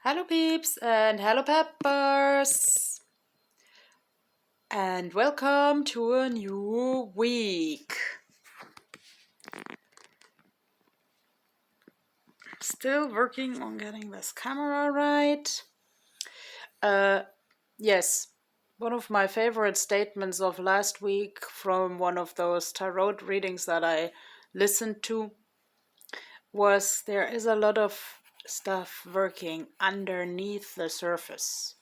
Hello peeps and hello peppers and welcome to a new week. Still working on getting this camera right. Yes, one of my favorite statements of last week from one of those tarot readings that I listened to was there is a lot of stuff working underneath the surface.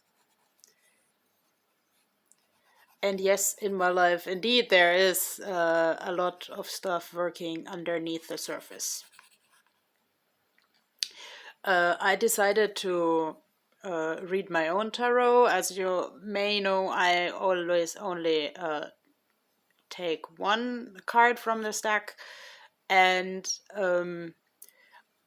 And yes, in my life, indeed, there is a lot of stuff working underneath the surface. I decided to read my own tarot. As you may know, I always only take one card from the stack, and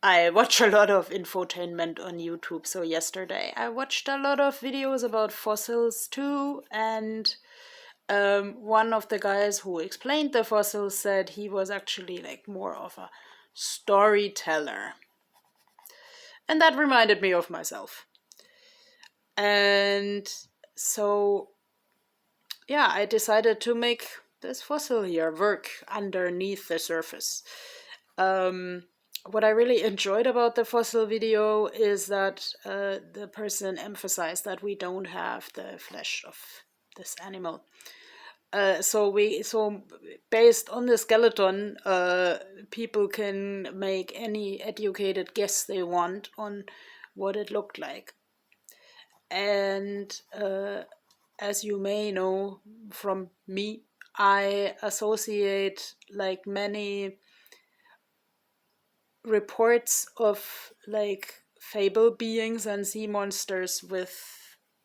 I watch a lot of infotainment on YouTube. So yesterday I watched a lot of videos about fossils too, and one of the guys who explained the fossils said he was actually like more of a storyteller. And that reminded me of myself. And so, yeah, I decided to make this fossil here work underneath the surface. What I really enjoyed about the fossil video is that the person emphasized that we don't have the flesh of this animal. So based on the skeleton, people can make any educated guess they want on what it looked like. And as you may know from me, I associate like many reports of like fable beings and sea monsters with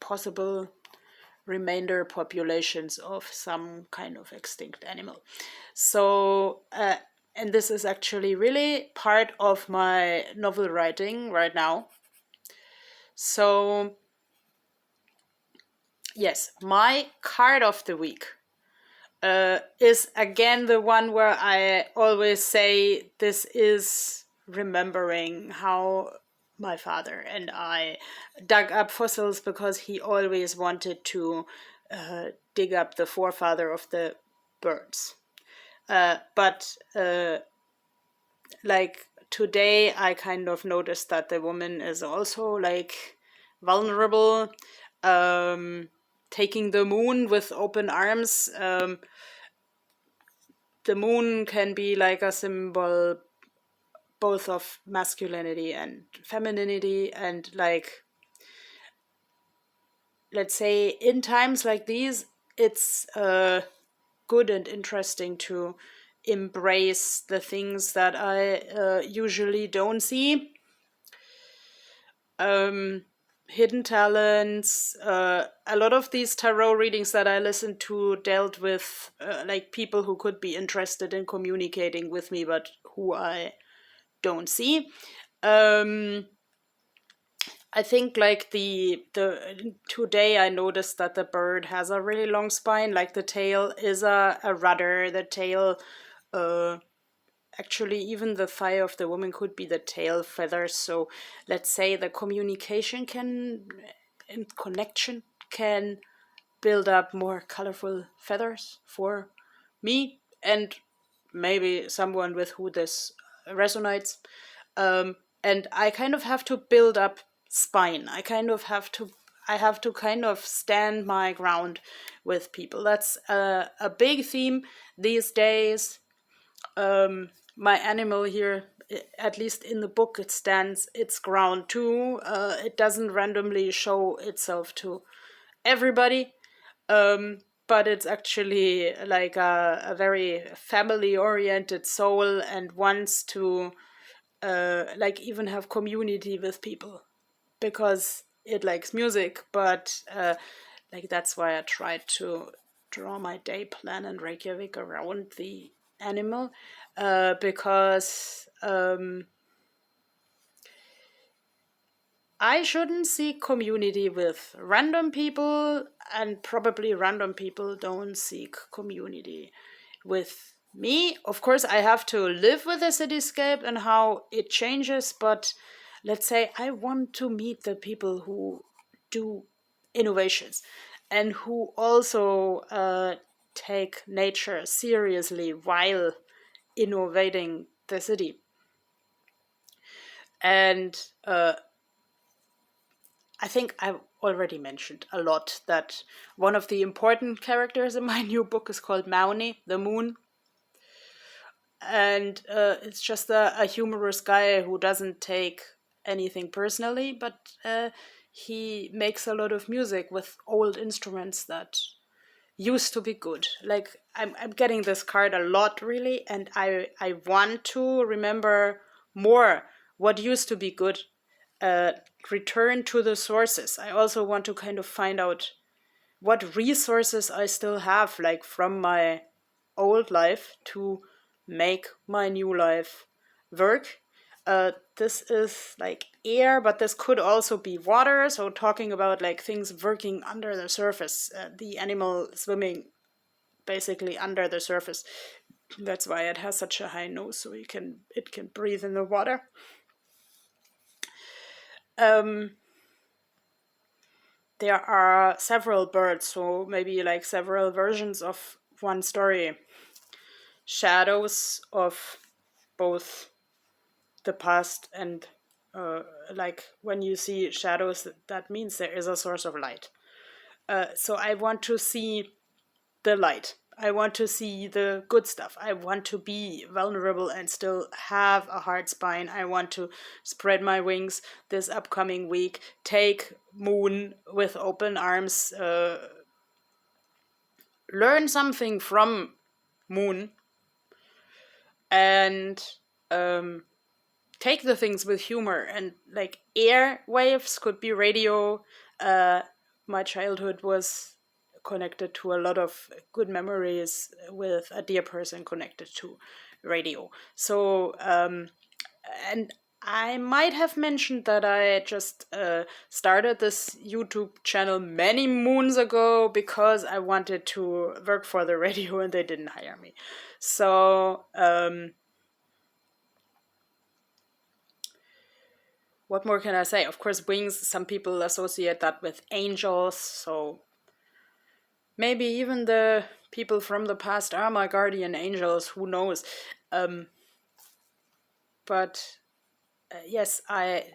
possible remainder populations of some kind of extinct animal. So, and this is actually really part of my novel writing right now. So, yes, my card of the week is again the one where I always say this is remembering how my father and I dug up fossils because he always wanted to dig up the forefather of the birds. But like today, I kind of noticed that the woman is also like vulnerable, taking the moon with open arms. The moon can be like a symbol both of masculinity and femininity, and like, let's say in times like these, it's good and interesting to embrace the things that I usually don't see. Hidden talents. A lot of these tarot readings that I listened to dealt with like people who could be interested in communicating with me, but who I don't see. I think like the today I noticed that the bird has a really long spine. Like the tail is a rudder. The tail, actually, even the thigh of the woman could be the tail feathers. So let's say the communication can and connection can build up more colorful feathers for me and maybe someone with who this resonates. And I kind of have to build up spine. I have to kind of stand my ground with people. That's a big theme these days. My animal here, at least in the book, it stands its ground too. It doesn't randomly show itself to everybody, but it's actually like a very family oriented soul and wants to like even have community with people because it likes music. But like that's why I tried to draw my day plan in Reykjavik around the animal, because I shouldn't seek community with random people, and probably random people don't seek community with me. Of course, I have to live with the cityscape and how it changes, but let's say I want to meet the people who do innovations and who also take nature seriously while innovating the city. And I think I've already mentioned a lot that one of the important characters in my new book is called Mauni, the moon. And it's just a humorous guy who doesn't take anything personally, but he makes a lot of music with old instruments that used to be good. Like I'm getting this card a lot really, and I want to remember more what used to be good. Uh, Return to the sources. I also want to kind of find out what resources I still have, like from my old life, to make my new life work. This is like air, but this could also be water. So talking about like things working under the surface, the animal swimming basically under the surface. That's why it has such a high nose, so it can breathe in the water. There are several birds, so maybe like several versions of one story. Shadows of both the past and like when you see shadows, that means there is a source of light. So I want to see the light. I want to see the good stuff. I want to be vulnerable and still have a hard spine. I want to spread my wings this upcoming week, take Moon with open arms, learn something from Moon, and take the things with humor. And like air waves could be radio. My childhood was connected to a lot of good memories with a dear person connected to radio. So and I might have mentioned that I just started this YouTube channel many moons ago because I wanted to work for the radio and they didn't hire me. So what more can I say? Of course, wings, some people associate that with angels, so maybe even the people from the past are my guardian angels, who knows? But yes,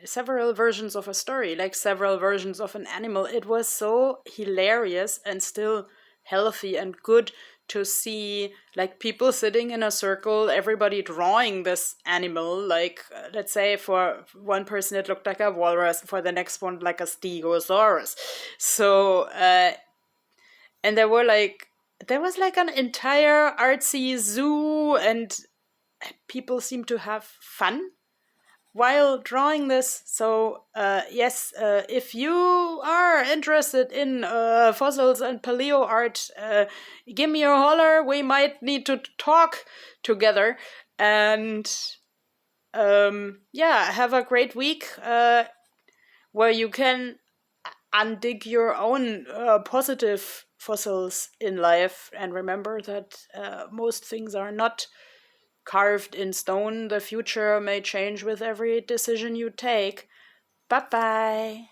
several versions of a story, like several versions of an animal. It was so hilarious and still healthy and good to see like people sitting in a circle, everybody drawing this animal. Like let's say for one person it looked like a walrus, for the next one like a stegosaurus. So and there was like an entire artsy zoo, and people seem to have fun while drawing this. So yes, if you are interested in fossils and paleo art, give me a holler. We might need to talk together. And yeah, have a great week where you can undig your own positive fossils in life, and remember that most things are not carved in stone. The future may change with every decision you take. Bye bye.